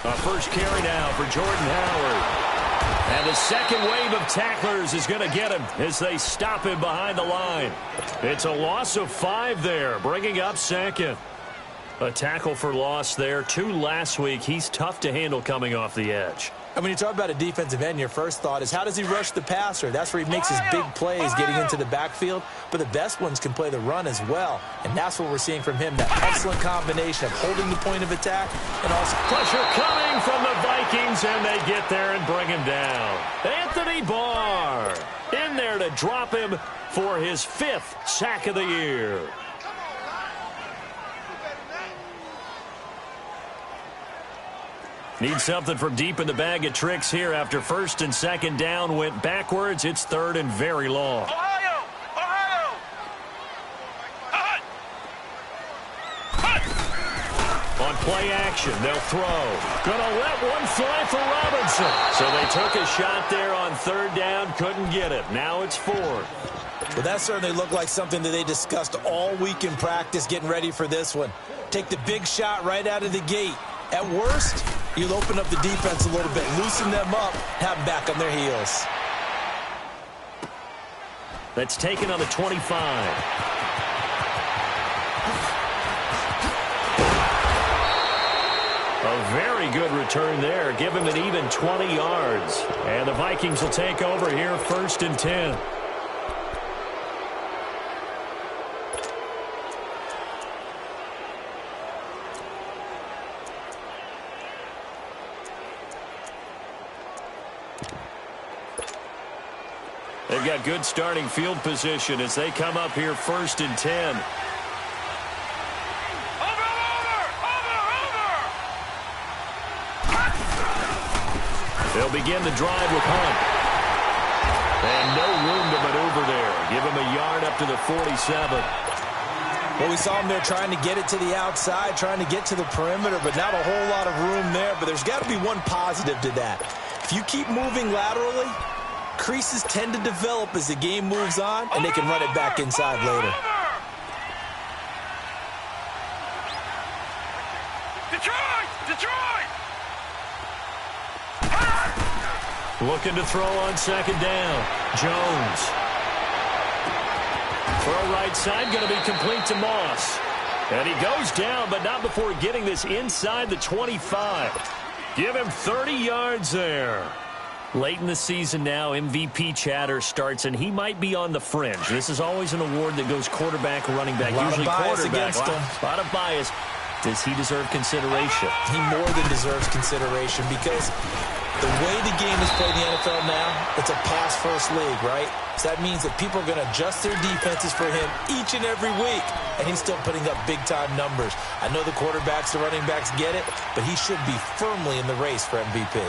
A first carry now for Jordan Howard. And the second wave of tacklers is going to get him as they stop him behind the line. It's a loss of 5 there, bringing up second. A tackle for loss there. 2 last week. He's tough to handle coming off the edge. And when you talk about a defensive end, your first thought is, how does he rush the passer? That's where he makes his big plays, getting into the backfield. But the best ones can play the run as well. And that's what we're seeing from him, that excellent combination of holding the point of attack and also pressure coming from the Vikings, and they get there and bring him down. Anthony Barr in there to drop him for his 5th sack of the year. Need something from deep in the bag of tricks here after first and second down went backwards. It's 3rd and very long. Ohio! Ohio! On play action, they'll throw. Gonna let one fly for Robinson. So they took a shot there on 3rd down, couldn't get it. Now it's 4th. Well, that certainly looked like something that they discussed all week in practice, getting ready for this one. Take the big shot right out of the gate. At worst, you'll open up the defense a little bit, loosen them up, have them back on their heels. That's taken on the 25. A very good return there. Give him an even 20 yards. And the Vikings will take over here 1st and 10. They've got good starting field position as they come up here 1st and 10. They'll begin the drive with Hunt. And no room to maneuver there. Give him a yard up to the 47. Well, we saw him there trying to get it to the outside, trying to get to the perimeter, but not a whole lot of room there. But there's got to be one positive to that. If you keep moving laterally, creases tend to develop as the game moves on, and they can run it back inside later. Detroit! Looking to throw on 2nd down. Jones. Throw right side, going to be complete to Moss. And he goes down, but not before getting this inside the 25. Give him 30 yards there. Late in the season now, MVP chatter starts, and he might be on the fringe. This is always an award that goes quarterback, running back, usually quarterback. A lot of bias. Does he deserve consideration? He more than deserves consideration because the way the game is played in the NFL now, it's a pass-first league, right? So that means that people are going to adjust their defenses for him each and every week, and he's still putting up big-time numbers. I know the quarterbacks, the running backs get it, but he should be firmly in the race for MVP.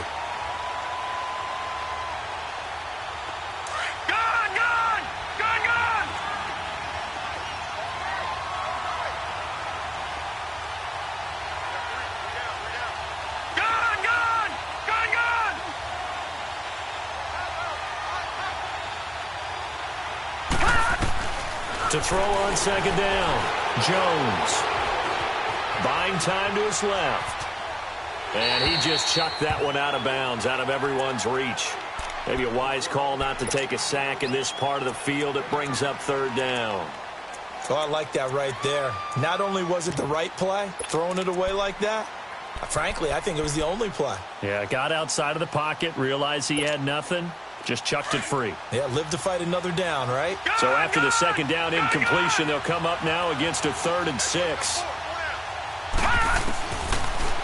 To throw on 2nd down, Jones. Buying time to his left. And he just chucked that one out of bounds, out of everyone's reach. Maybe a wise call not to take a sack in this part of the field. It brings up 3rd down. Oh, I like that right there. Not only was it the right play, throwing it away like that, frankly, I think it was the only play. Yeah, got outside of the pocket, realized he had nothing. Just chucked it free. Yeah, live to fight another down, right? So after the 2nd down incompletion, they'll come up now against a 3rd and 6.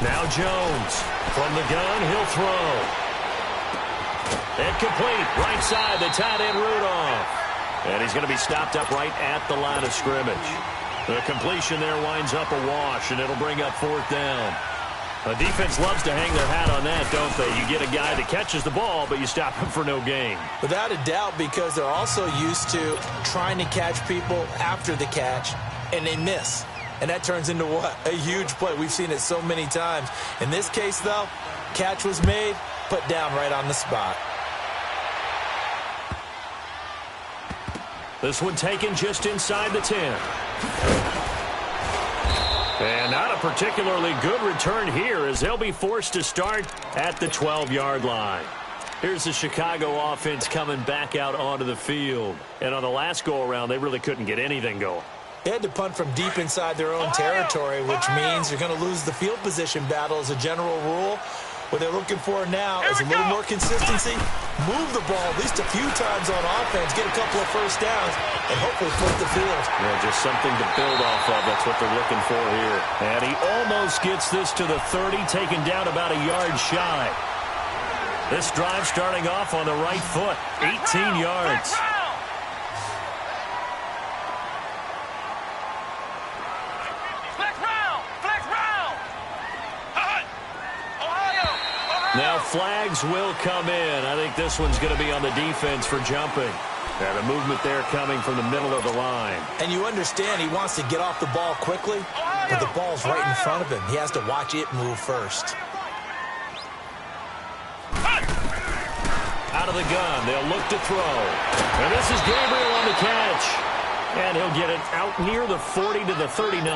Now Jones. From the gun, he'll throw. Incomplete. Right side, the tight end Rudolph. And he's going to be stopped up right at the line of scrimmage. The completion there winds up a wash, and it'll bring up 4th down. The defense loves to hang their hat on that, don't they? You get a guy that catches the ball, but you stop him for no gain. Without a doubt, because they're also used to trying to catch people after the catch, and they miss. And that turns into what? A huge play. We've seen it so many times. In this case, though, catch was made, put down right on the spot. This one taken just inside the 10. And out of particularly good return here as they'll be forced to start at the 12-yard line. Here's the Chicago offense coming back out onto the field. And on the last go-around, they really couldn't get anything going. They had to punt from deep inside their own territory, which means you're going to lose the field position battle as a general rule. What they're looking for now is a little more consistency, move the ball at least a few times on offense, get a couple of first downs, and hopefully flip the field. Yeah, just something to build off of. That's what they're looking for here. And he almost gets this to the 30, taken down about a yard shy. This drive starting off on the right foot, 18 yards. Now flags will come in. I think this one's going to be on the defense for jumping. And the movement there coming from the middle of the line. And you understand he wants to get off the ball quickly, but the ball's right in front of him. He has to watch it move first. Out of the gun, they'll look to throw. And this is Gabriel on the catch. And he'll get it out near the 40 to the 39.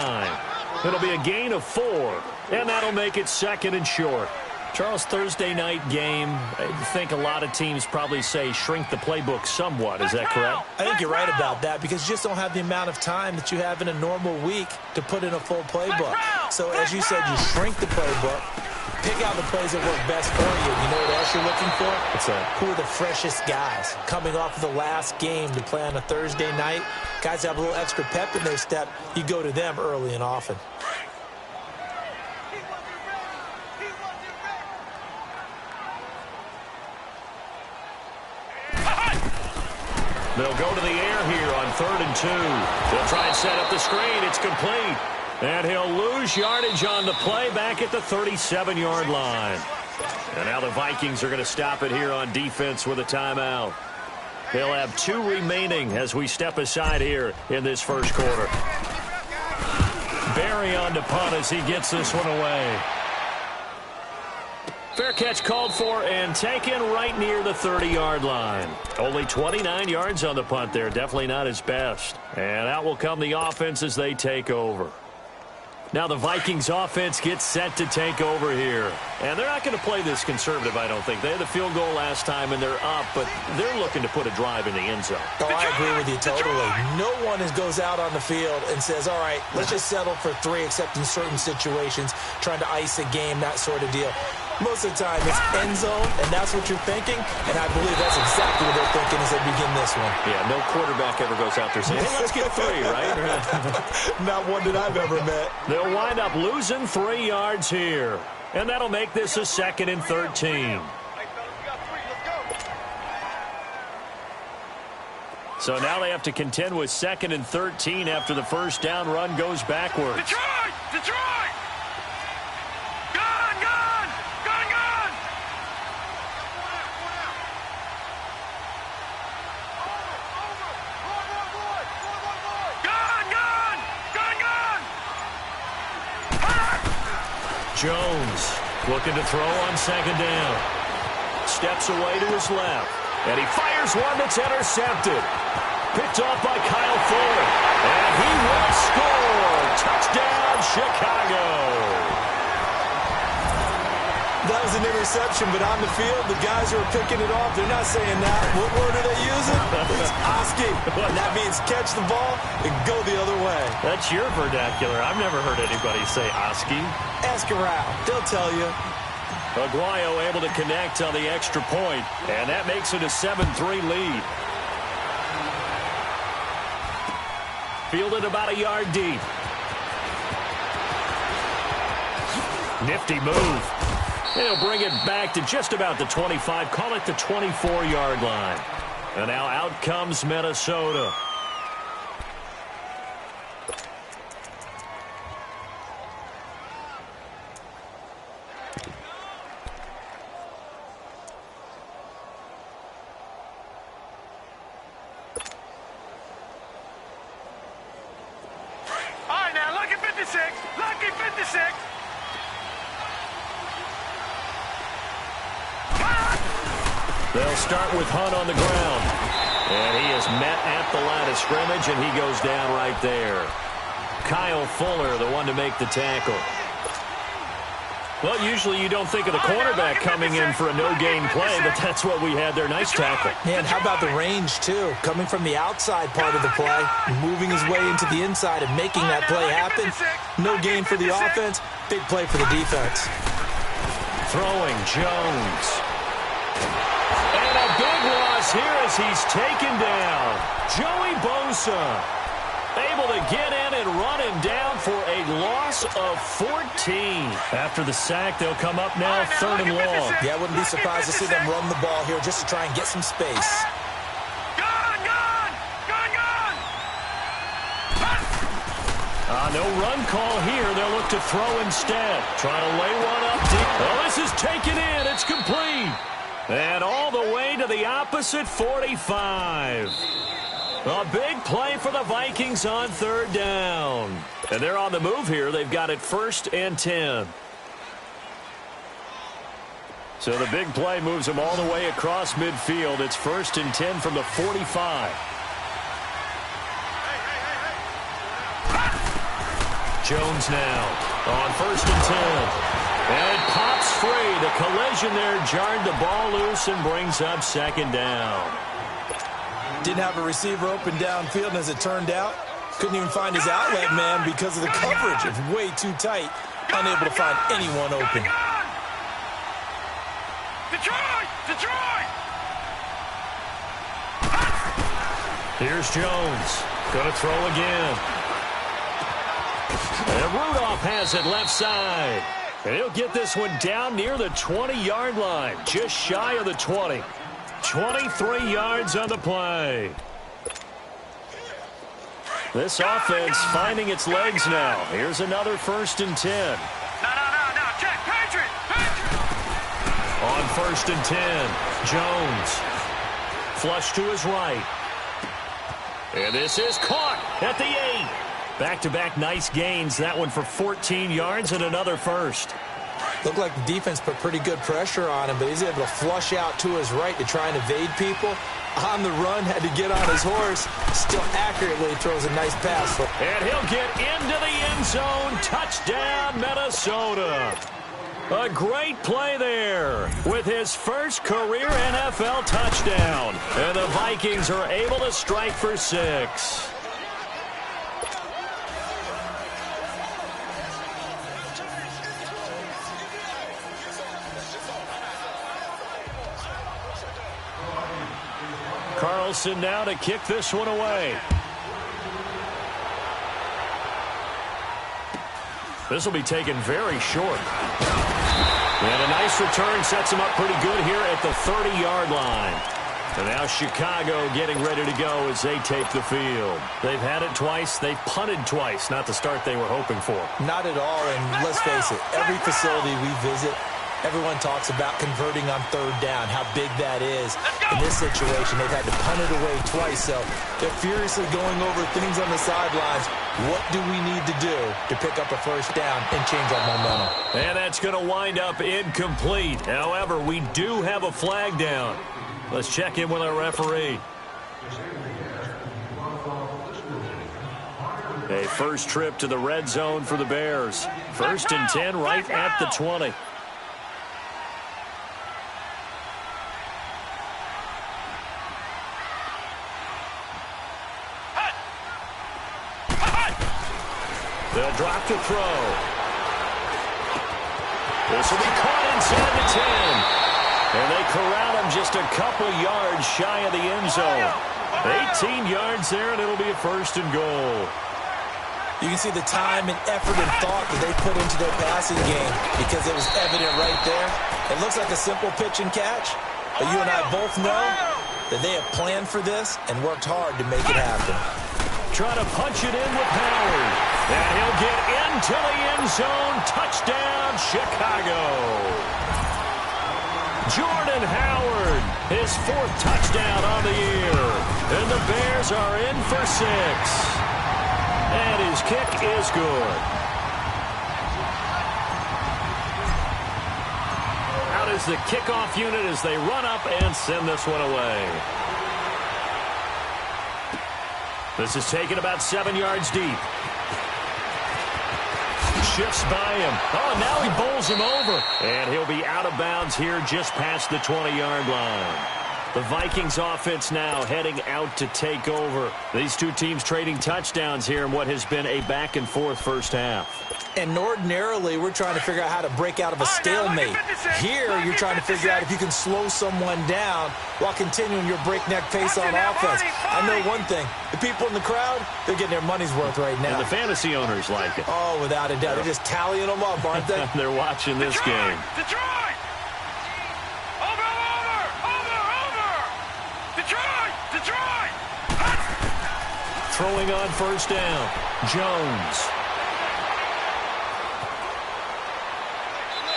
It'll be a gain of 4. And that'll make it second and short. Charles, Thursday night game, I think a lot of teams probably say shrink the playbook somewhat. Is that correct? I think you're right about that because you just don't have the amount of time that you have in a normal week to put in a full playbook. So as you said, you shrink the playbook, pick out the plays that work best for you. You know what else you're looking for? What's that? Who are the freshest guys coming off of the last game to play on a Thursday night? Guys have a little extra pep in their step. You go to them early and often. They'll go to the air here on 3rd and 2. They'll try and set up the screen. It's complete. And he'll lose yardage on the play back at the 37-yard line. And now the Vikings are going to stop it here on defense with a timeout. They'll have 2 remaining as we step aside here in this first quarter. Barry on to punt as he gets this one away. Fair catch called for and taken right near the 30-yard line. Only 29 yards on the punt there. Definitely not his best. And out will come the offense as they take over. Now the Vikings offense gets set to take over here. And they're not going to play this conservative, I don't think. They had the field goal last time and they're up, but they're looking to put a drive in the end zone. Oh, I agree with you totally. No one goes out on the field and says, all right, let's just settle for 3 except in certain situations, trying to ice a game, that sort of deal. Most of the time, it's end zone, and that's what you're thinking, and I believe that's exactly what they're thinking as they begin this one. Yeah, no quarterback ever goes out there saying, hey, let's get 3, right? Not one that I've ever met. They'll wind up losing 3 yards here, and that'll make this a 2nd and 13. So now they have to contend with 2nd and 13 after the first down run goes backwards. Detroit! Detroit! Jones looking to throw on 2nd down. Steps away to his left. And he fires one that's intercepted. Picked off by Kyle Fuller. And he will score. Touchdown, Chicago. That was an interception, but on the field, the guys who are picking it off, they're not saying that. What word are they using? It's Oski. And that means catch the ball and go the other way. That's your vernacular. I've never heard anybody say Oski. Ask around. They'll tell you. Aguayo able to connect on the extra point, and that makes it a 7-3 lead. Fielded about a yard deep. Nifty move. They'll bring it back to just about the 25, call it the 24-yard line. And now out comes Minnesota. All right, now, lucky 56. Lucky 56. They'll start with Hunt on the ground. And he is met at the line of scrimmage, and he goes down right there. Kyle Fuller, the one to make the tackle. Well, usually you don't think of the cornerback coming in for a no-gain play, but that's what we had there. Nice tackle. And how about the range, too? Coming from the outside part of the play, moving his way into the inside and making that play happen. No gain for the offense, big play for the defense. Throwing Jones. And a big loss here as he's taken down. Joey Bosa able to get in and run him down for a loss of 14. After the sack, they'll come up now 3rd and long. Yeah, I wouldn't be surprised to see them run the ball here just to try and get some space. No run call here. They'll look to throw instead. Trying to lay one up deep. Oh, this is taken in. It's complete. And all the way to the opposite 45. A big play for the Vikings on 3rd down. And they're on the move here. They've got it 1st and 10. So the big play moves them all the way across midfield. It's 1st and 10 from the 45. Jones now on 1st and 10. And it pops free. The collision there jarred the ball loose and brings up 2nd down. Didn't have a receiver open downfield, and as it turned out, couldn't even find his outlet man because of the coverage. It's way too tight, unable to find anyone open. Detroit! Detroit! Here's Jones. Going to throw again. And Rudolph has it left side. And he'll get this one down near the 20-yard line, just shy of the 20. 23 yards on the play. This offense finding its legs now. Here's another 1st and 10. No. Check. Patriot! On 1st and 10, Jones. Flush to his right. And this is caught at the 8. Back-to-back nice gains. That one for 14 yards and another 1st. Looked like the defense put pretty good pressure on him, but he's able to flush out to his right to try and evade people. On the run, had to get on his horse. Still accurately throws a nice pass. And he'll get into the end zone. Touchdown, Minnesota. A great play there with his first career NFL touchdown. And the Vikings are able to strike for 6. Carlson now to kick this one away. This will be taken very short. And a nice return sets him up pretty good here at the 30-yard line. And now Chicago getting ready to go as they take the field. They've had it twice. They've punted twice. Not the start they were hoping for. Not at all, and let's face it, every facility we visit, everyone talks about converting on 3rd down, how big that is. In this situation, they've had to punt it away twice, so they're furiously going over things on the sidelines. What do we need to do to pick up a 1st down and change our momentum? And that's going to wind up incomplete. However, we do have a flag down. Let's check in with our referee. A first trip to the red zone for the Bears. 1st and 10 right at the 20. They'll drop to throw. This will be caught inside the 10. And they corral him just a couple yards shy of the end zone. 18 yards there, and it'll be a 1st and goal. You can see the time and effort and thought that they put into their passing game because it was evident right there. It looks like a simple pitch and catch, but you and I both know that they have planned for this and worked hard to make it happen. Trying to punch it in with Howard. And he'll get into the end zone. Touchdown, Chicago. Jordan Howard, his 4th touchdown on the year. And the Bears are in for 6. And his kick is good. Out is the kickoff unit as they run up and send this one away. This is taken about 7 yards deep. shifts by him. Oh, now he bowls him over. And he'll be out of bounds here just past the 20-yard line. The Vikings offense now heading out to take over. These two teams trading touchdowns here in what has been a back-and-forth first half. And ordinarily, we're trying to figure out how to break out of a stalemate. Here, you're trying to figure out if you can slow someone down while continuing your breakneck pace on offense. I know one thing. The people in the crowd, they're getting their money's worth right now. And the fantasy owners like it. Oh, without a doubt. They're just tallying them up, aren't they? They're watching this game. Detroit! Over! Detroit! Throwing on first down. Jones.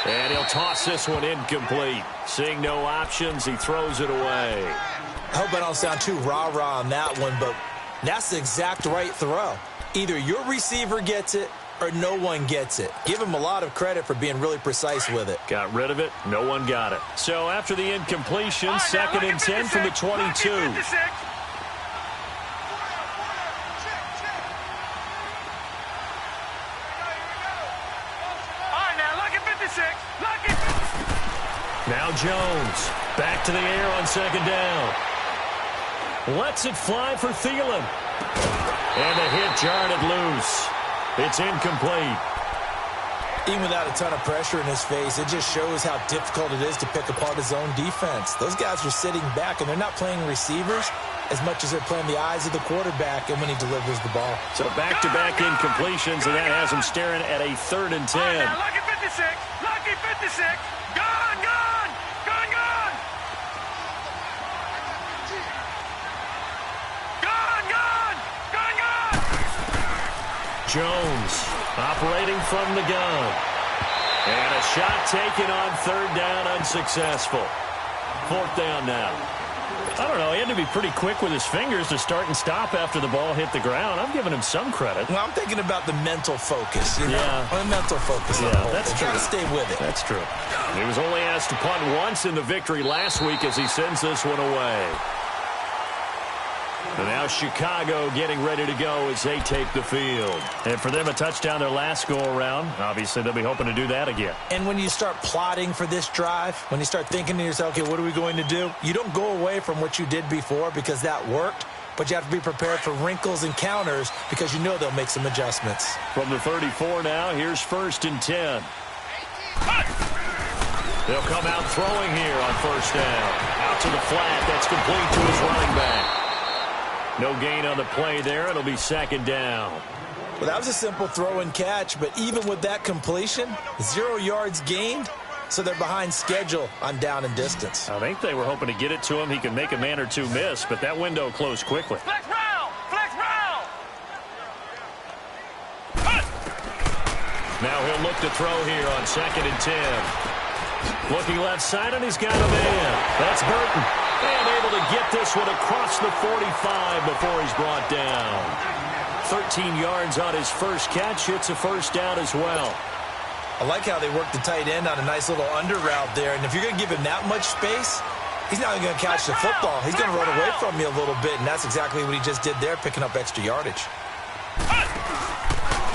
And he'll toss this one incomplete. Seeing no options, he throws it away. I hope I don't sound too rah-rah on that one, but that's the exact right throw. Either your receiver gets it or no one gets it. Give him a lot of credit for being really precise with it. Got rid of it. No one got it. So after the incompletion, 2nd and 10 from the 22. Now Jones, back to the air on 2nd down. Lets it fly for Thielen. And the hit jarred it loose. It's incomplete. Even without a ton of pressure in his face, it just shows how difficult it is to pick apart his own defense. Those guys are sitting back, and they're not playing receivers as much as they're playing the eyes of the quarterback and when he delivers the ball. So back-to-back incompletions, and that has him staring at a 3rd and 10. Lucky 56! Lucky 56! Gone! Gone! Gone! Gone! Gone! Gone! Gone! Gone! Jones operating from the gun. And a shot taken on 3rd down, unsuccessful. 4th down now. I don't know, he had to be pretty quick with his fingers to start and stop after the ball hit the ground. I'm giving him some credit. Well, I'm thinking about the mental focus, you know? Yeah. The mental focus. Yeah, that's true. Try to stay with it. That's true. He was only asked to punt once in the victory last week as he sends this one away. And now Chicago getting ready to go as they take the field. And for them, a touchdown their last go-around. Obviously, they'll be hoping to do that again. And when you start plotting for this drive, when you start thinking to yourself, okay, what are we going to do? You don't go away from what you did before because that worked, but you have to be prepared for wrinkles and counters because you know they'll make some adjustments. From the 34 now, here's 1st and 10. They'll come out throwing here on 1st down. Out to the flat. That's complete to his running back. No gain on the play there. It'll be 2nd down. Well, that was a simple throw and catch, but even with that completion, 0 yards gained, so they're behind schedule on down and distance. I think they were hoping to get it to him. He could make a man or two miss, but that window closed quickly. Flex round! Flex round! Now he'll look to throw here on 2nd and 10. Looking left side, and he's got a man. That's Burton. And able to get this one across the 45 before he's brought down. 13 yards on his first catch. It's a 1st down as well. I like how they worked the tight end on a nice little under route there. And if you're going to give him that much space, he's not going to catch the football. He's going to run away from you a little bit, and that's exactly what he just did there, picking up extra yardage.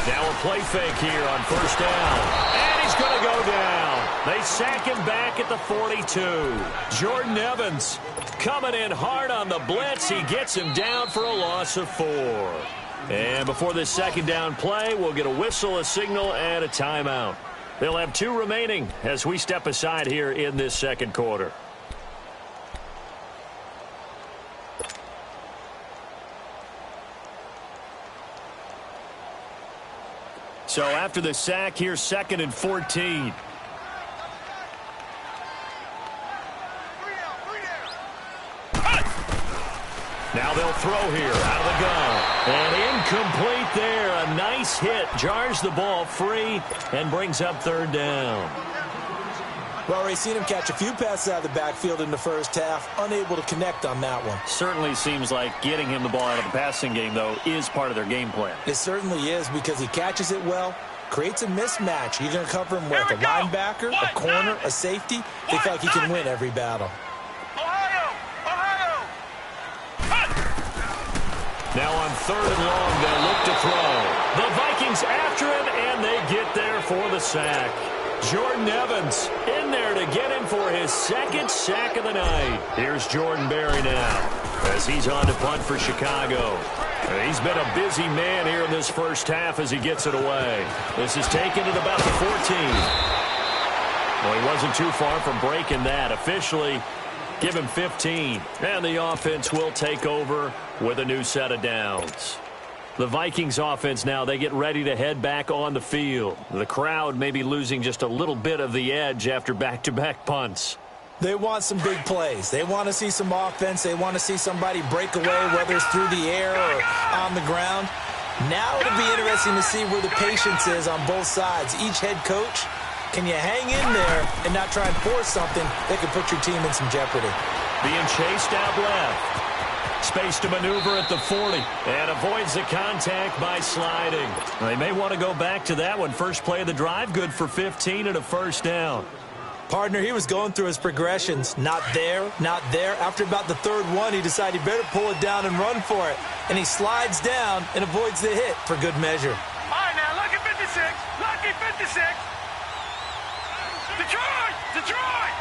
Now a play fake here on 1st down. And he's going to go down. They sack him back at the 42. Jordan Evans coming in hard on the blitz. He gets him down for a loss of 4. And before this 2nd down play, we'll get a whistle, a signal, and a timeout. They'll have 2 remaining as we step aside here in this 2nd quarter. So after the sack, here's 2nd and 14. Now they'll throw here out of the gun. And incomplete there. A nice hit. Jars the ball free and brings up 3rd down. Well, already seen him catch a few passes out of the backfield in the first half. Unable to connect on that one. Certainly seems like getting him the ball out of the passing game, though, is part of their game plan. It certainly is because he catches it well, creates a mismatch. You're going to cover him with a linebacker, a corner, a safety. They feel like he can win every battle. Now on 3rd and long, they'll look to throw. The Vikings Vikings after him, and they get there for the sack. Jordan Evans in there to get him for his second sack of the night. Here's Jordan Berry now as he's on to punt for Chicago. He's been a busy man here in this first half as he gets it away. This is taken at about the 14. Well, he wasn't too far from breaking that. Officially, give him 15. And the offense will take over with a new set of downs. The Vikings offense now, they get ready to head back on the field. The crowd may be losing just a little bit of the edge after back-to-back punts. They want some big plays. They want to see some offense. They want to see somebody break away, whether it's through the air or on the ground. Now it'll be interesting to see where the patience is on both sides. Each head coach, can you hang in there and not try and force something that could put your team in some jeopardy? Being chased out left. Space to maneuver at the 40 and avoids the contact by sliding. They may want to go back to that one. First play of the drive, good for 15 and a first down. Partner, he was going through his progressions. Not there, not there. After about the third one, he decided he better pull it down and run for it. And he slides down and avoids the hit for good measure. All right, now, lucky 56. Lucky 56. Detroit! Detroit!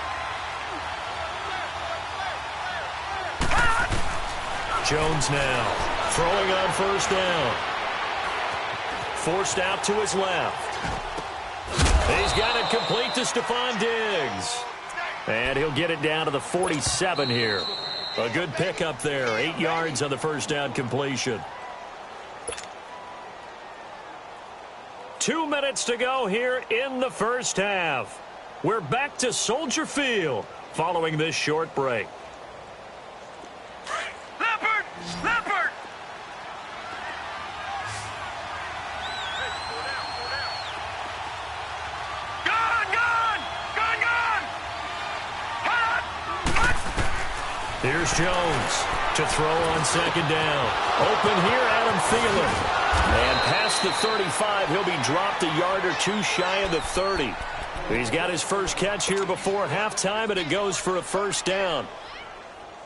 Jones now throwing on first down. Forced out to his left. He's got it complete to Stephon Diggs. And he'll get it down to the 47 here. A good pickup there. 8 yards on the first down completion. 2 minutes to go here in the first half. We're back to Soldier Field following this short break. Leopard! Leopard! Here's Jones to throw on second down. Open here, Adam Thielen. And past the 35, he'll be dropped a yard or two shy of the 30. He's got his first catch here before halftime, and it goes for a first down.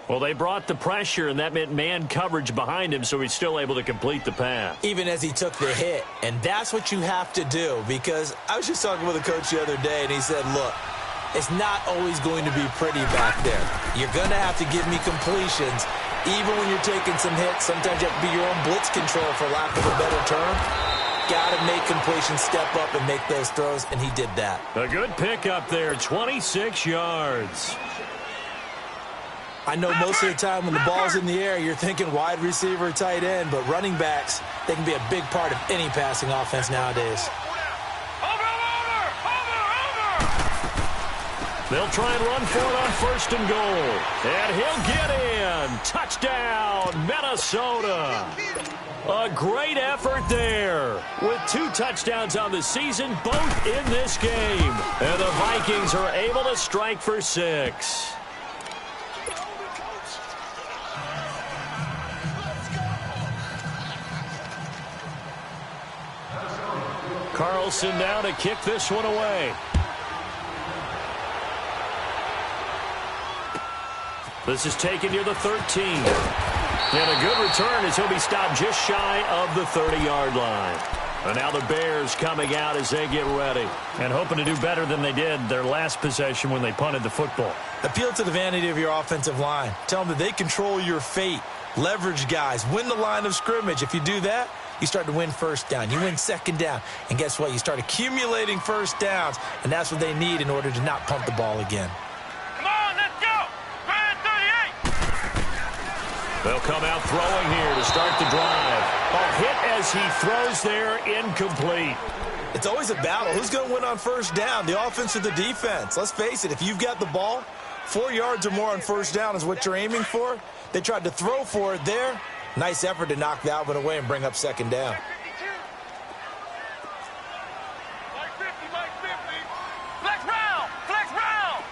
Well, they brought the pressure, and that meant man coverage behind him, so he's still able to complete the pass. Even as he took the hit. And that's what you have to do, because I was just talking with a coach the other day, and he said, look, it's not always going to be pretty back there. You're going to have to give me completions. Even when you're taking some hits, sometimes you have to be your own blitz control, for lack of a better term. Got to make completions, step up, and make those throws, and he did that. A good pickup there, 26 yards. I know most of the time when the ball's in the air, you're thinking wide receiver, tight end, but running backs, they can be a big part of any passing offense nowadays. They'll try and run for it on first and goal. And he'll get in. Touchdown, Minnesota. A great effort there. With 2 touchdowns on the season, both in this game. And the Vikings are able to strike for 6. Carlson now to kick this one away. This is taken near the 13. And a good return as he'll be stopped just shy of the 30-yard line. And now the Bears coming out as they get ready and hoping to do better than they did their last possession when they punted the football. Appeal to the vanity of your offensive line. Tell them that they control your fate. Leverage guys. Win the line of scrimmage. If you do that, you start to win first down. You win second down. And guess what? You start accumulating first downs. And that's what they need in order to not punt the ball again. Come on, let's go! Ryan 38! They'll come out throwing here to start the drive. A hit as he throws there, incomplete. It's always a battle. Who's going to win on first down, the offense or the defense? Let's face it, if you've got the ball, 4 yards or more on first down is what you're aiming for. They tried to throw for it there. Nice effort to knock that one away and bring up second down. Flex round! Flex round!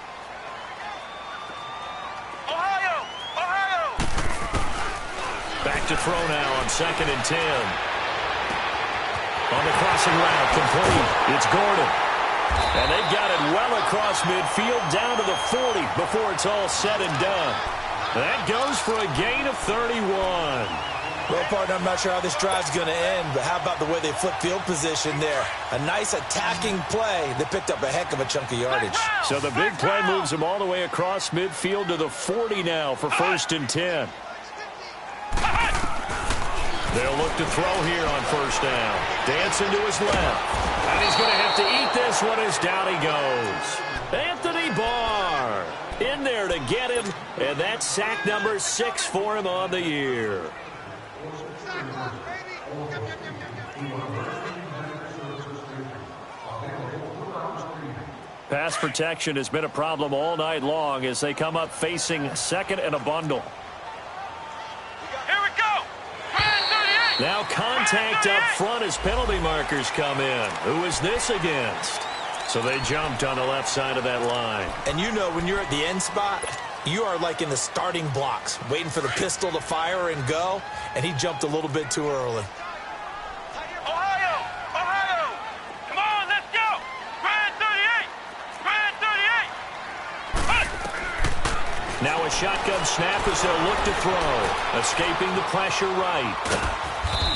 Ohio! Ohio! Back to throw now on 2nd and 10. On the crossing route, complete. It's Gordon. And they've got it well across midfield down to the 40 before it's all said and done. That goes for a gain of 31. Well, partner, I'm not sure how this drive's going to end, but how about the way they flip field position there? A nice attacking play. They picked up a heck of a chunk of yardage. So the big play moves them all the way across midfield to the 40 now for 1st and 10. They'll look to throw here on 1st down. Dancing to his left. And he's going to have to eat this one as down he goes. Anthony Barr in there to get him, and that's sack number 6 for him on the year. Pass protection has been a problem all night long as they come up facing 2nd and a bundle. Here we go. Now contact up front as penalty markers come in. Who is this against? So they jumped on the left side of that line. And you know when you're at the end spot, you are like in the starting blocks, waiting for the pistol to fire and go, and he jumped a little bit too early. Ohio! Come on, let's go! Grand 38! Grand 38! Now a shotgun snap as they'll look to throw. Escaping the pressure right.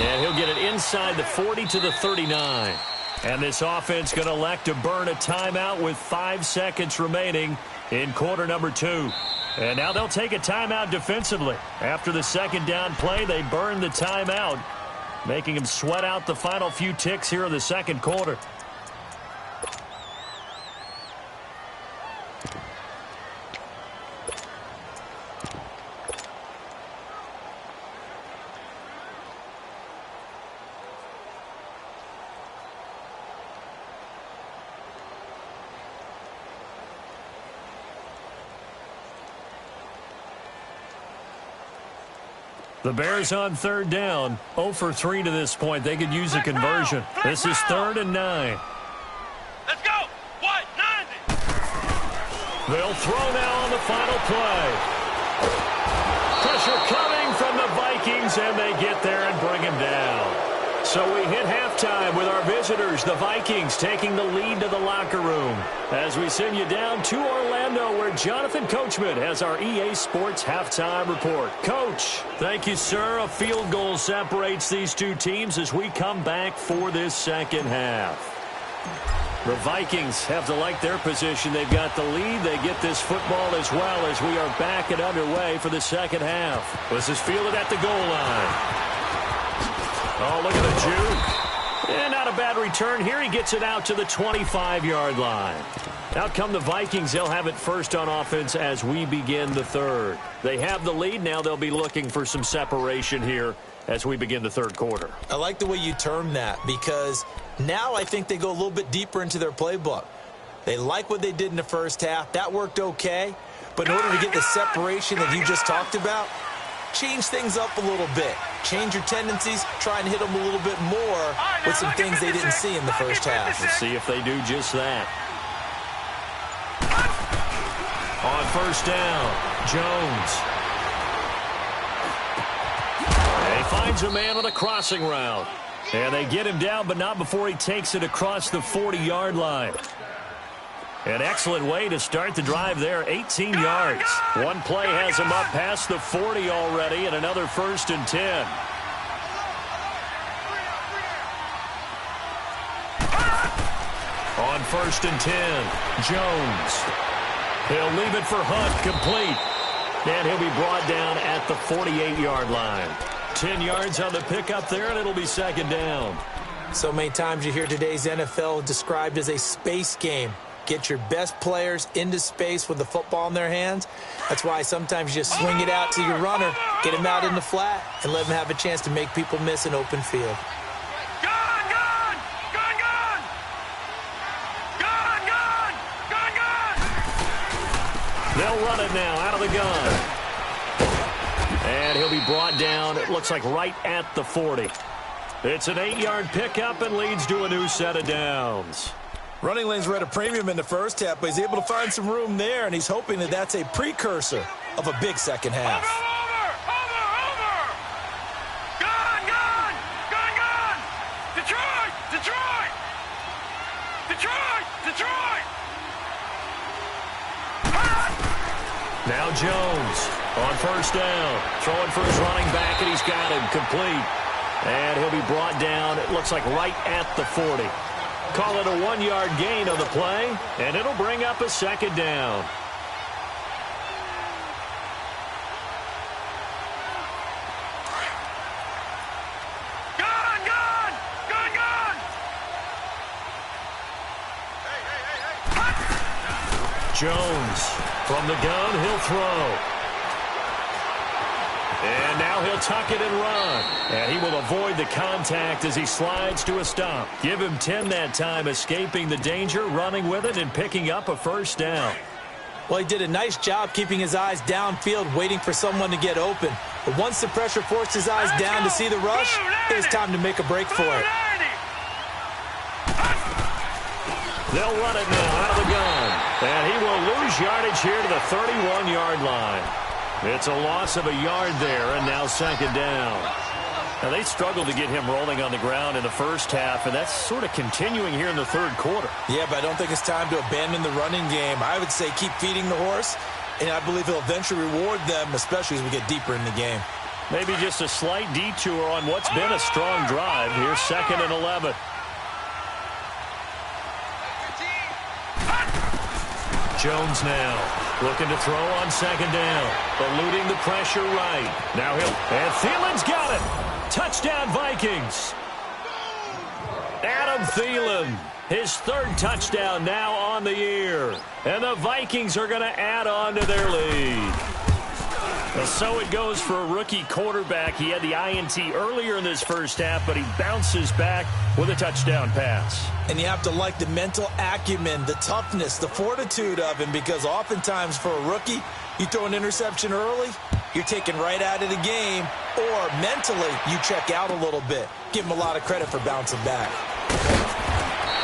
And he'll get it inside the 40 to the 39. And this offense going to elect to burn a timeout with 5 seconds remaining in quarter number 2. And now they'll take a timeout defensively. After the 2nd down play, they burn the timeout, making them sweat out the final few ticks here in the 2nd quarter. The Bears on 3rd down, 0 for 3 to this point. They could use a conversion. This is 3rd and 9. Let's go! What? 90! They'll throw now on the final play. Pressure coming from the Vikings, and they get there and bring him down. So we hit halftime with our visitors, the Vikings, taking the lead to the locker room. As we send you down to Orlando, where Jonathan Coachman has our EA Sports halftime report. Coach, thank you, sir. A field goal separates these two teams as we come back for this 2nd half. The Vikings have to like their position. They've got the lead. They get this football as well as we are back and underway for the 2nd half. This is fielded at the goal line. Oh, look at the juke. And not a bad return here. He gets it out to the 25-yard line. Out come the Vikings. They'll have it first on offense as we begin the 3rd. They have the lead. Now they'll be looking for some separation here as we begin the 3rd quarter. I like the way you term that because now I think they go a little bit deeper into their playbook. They like what they did in the 1st half. That worked okay. But in order to get the separation that you just talked about, change things up a little bit. Change your tendencies. Try and hit them a little bit more with some things they didn't see in the 1st half. Let's see if they do just that. On 1st down, Jones. And he finds a man on a crossing route. And they get him down, but not before he takes it across the 40-yard line. An excellent way to start the drive there, 18 yards. One play has him up past the 40 already, and another 1st and 10. On 1st and 10, Jones. He'll leave it for Hunt, complete. And he'll be brought down at the 48-yard line. 10 yards on the pickup there, and it'll be 2nd down. So many times you hear today's NFL described as a space game. Get your best players into space with the football in their hands. That's why sometimes you just swing it out to your runner, get him out in the flat, and let him have a chance to make people miss an open field. Gone! Gone! Gone! Gone! Gone! Gone! Gone! Gone! They'll run it now out of the gun. And he'll be brought down, it looks like right at the 40. It's an 8-yard pickup and leads to a new set of downs. Running lanes were at a premium in the 1st half, but he's able to find some room there, and he's hoping that that's a precursor of a big 2nd half. Over! Gone! Gone! Gone! Gone! Detroit! Detroit! Detroit! Detroit! Now Jones. On first down, throwing for his running back, and he's got him complete. And he'll be brought down, it looks like right at the 40. Call it a 1-yard gain on the play, and it'll bring up a second down. Jones from the gun, he'll throw. And now he'll tuck it and run. And he will avoid the contact as he slides to a stop. Give him 10 that time, escaping the danger, running with it, and picking up a first down. Well, he did a nice job keeping his eyes downfield, waiting for someone to get open. But once the pressure forced his eyes down to see the rush, it was time to make a break for it. They'll run it now out of the gun. And he will lose yardage here to the 31-yard line. It's a loss of a yard there, and now second down. Now, they struggled to get him rolling on the ground in the first half, and that's sort of continuing here in the third quarter. Yeah, but I don't think it's time to abandon the running game. I would say keep feeding the horse, and I believe he'll eventually reward them, especially as we get deeper in the game. Maybe just a slight detour on what's been a strong drive. Here's 2nd and 11. Jones now looking to throw on second down, eluding the pressure right. Now and Thielen's got it. Touchdown, Vikings. Adam Thielen, his 3rd touchdown now on the year. And the Vikings are going to add on to their lead. And so it goes for a rookie quarterback. He had the INT earlier in this first half, but he bounces back with a touchdown pass. And you have to like the mental acumen, the toughness, the fortitude of him, because oftentimes for a rookie, you throw an interception early, you're taken right out of the game, or mentally you check out a little bit. Give him a lot of credit for bouncing back.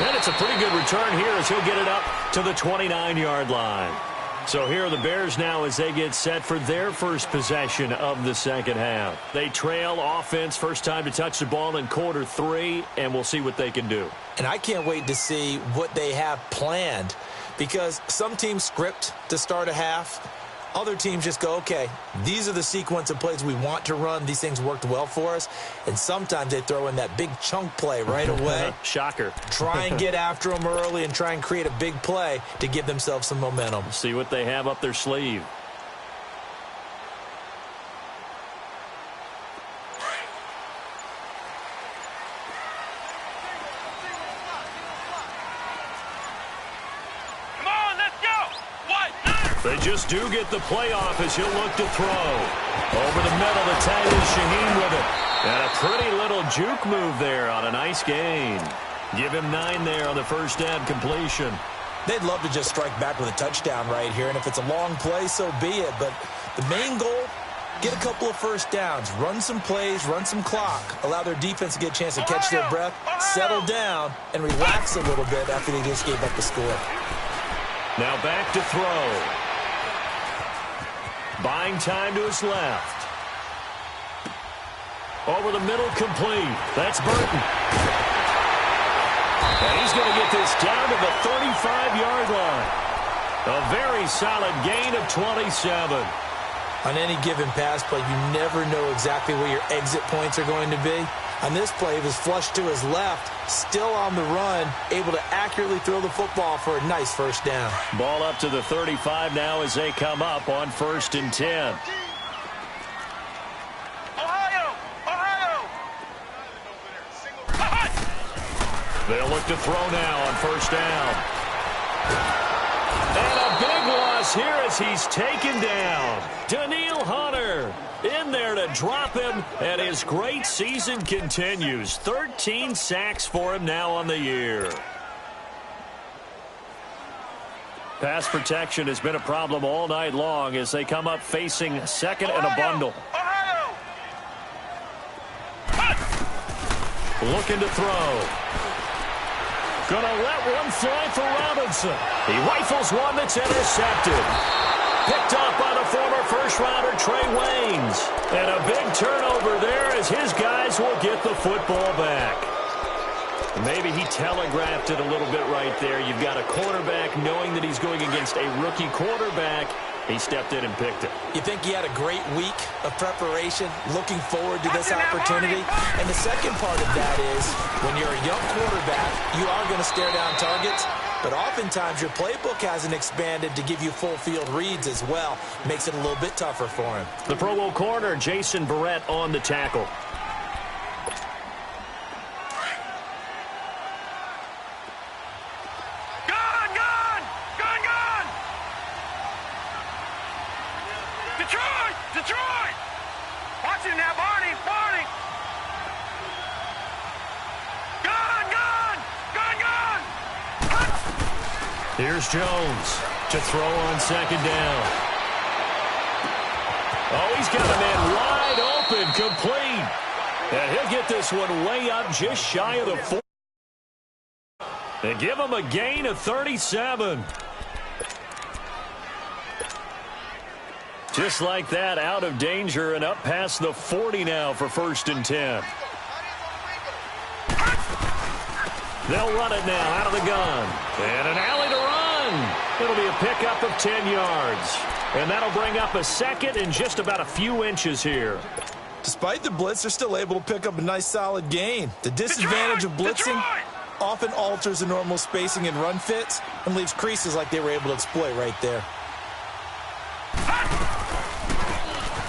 And it's a pretty good return here as he'll get it up to the 29-yard line. So here are the Bears now as they get set for their first possession of the second half. They trail offense, first time to touch the ball in quarter 3, and we'll see what they can do. And I can't wait to see what they have planned, because some teams script to start a half. Other teams just go, okay, these are the sequence of plays we want to run. These things worked well for us. And sometimes they throw in that big chunk play right away. Shocker. Try and get after them early and try and create a big play to give themselves some momentum. See what they have up their sleeve. They just do get the playoff as he'll look to throw. Over the middle, the tight end Shaheen with it. And a pretty little juke move there on a nice gain. Give him 9 there on the first down completion. They'd love to just strike back with a touchdown right here, and if it's a long play, so be it. But the main goal, get a couple of first downs, run some plays, run some clock, allow their defense to get a chance to catch their breath, settle down, and relax a little bit after they just gave up the score. Now back to throw. Buying time to his left. Over the middle, complete. That's Burton. And he's going to get this down to the 35-yard line. A very solid gain of 27. On any given pass play, you never know exactly where your exit points are going to be. On this play, he was flushed to his left, still on the run, able to accurately throw the football for a nice first down. Ball up to the 35 now as they come up on 1st and 10. They'll look to throw now on first down. And a big loss here as he's taken down. Daniil Hunter in there to drop him, and his great season continues. 13 sacks for him now on the year. Pass protection has been a problem all night long as they come up facing second and a bundle. Looking to throw. Gonna let one fly for Robinson. He rifles one that's intercepted. Picked up by the former first-rounder Trey Waynes. And a big turnover there as his guys will get the football back. Maybe he telegraphed it a little bit right there. You've got a quarterback knowing that he's going against a rookie quarterback. He stepped in and picked it. You think he had a great week of preparation, looking forward to this opportunity? And the second part of that is, when you're a young quarterback, you are going to stare down targets, but oftentimes your playbook hasn't expanded to give you full field reads as well. Makes it a little bit tougher for him. The Pro Bowl corner, Jason Barrett, on the tackle. Detroit! Watch him now, Barney! Barney! Gun! Here's Jones to throw on second down. Oh, he's got a man wide open, complete. And he'll get this one way up just shy of the 4. They give him a gain of 37. Just like that, out of danger and up past the 40 now for 1st and 10. They'll run it now out of the gun. And an alley to run. It'll be a pickup of 10 yards. And that'll bring up a second in just about a few inches here. Despite the blitz, they're still able to pick up a nice solid gain. The disadvantage of blitzing often alters the normal spacing and run fits and leaves creases like they were able to exploit right there.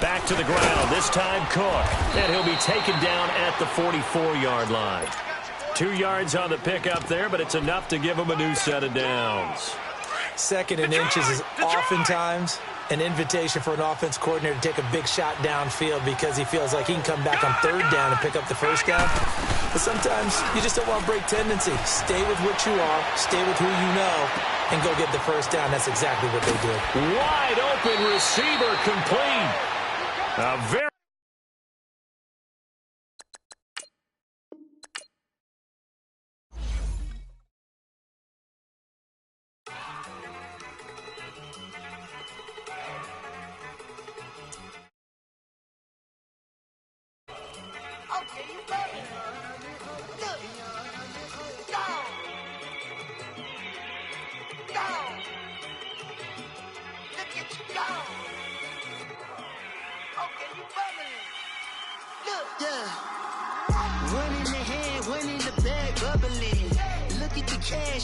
Back to the ground, this time Cook. And he'll be taken down at the 44-yard line. 2 yards on the pickup there, but it's enough to give him a new set of downs. Second and inches is oftentimes an invitation for an offense coordinator to take a big shot downfield because he feels like he can come back on 3rd down and pick up the 1st down. But sometimes you just don't want to break tendency. Stay with what you are, stay with who you know, and go get the 1st down. That's exactly what they did. Wide open receiver complete. A very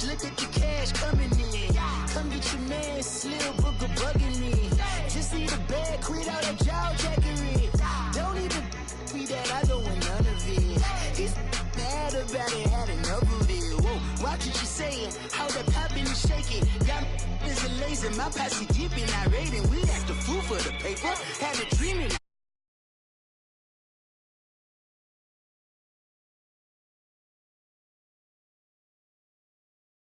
Look at the cash coming in. Come get your man, Slim Booker bugging me. Just need a bag, quit out that jaw jackery. Don't even be that, I don't want none of it. He's mad about it, had enough of it. Whoa, watch what you saying, how that poppin' and shaking. Y'all is a lazy, my posse dipping, I raiding. We act a fool for the paper, had a dream and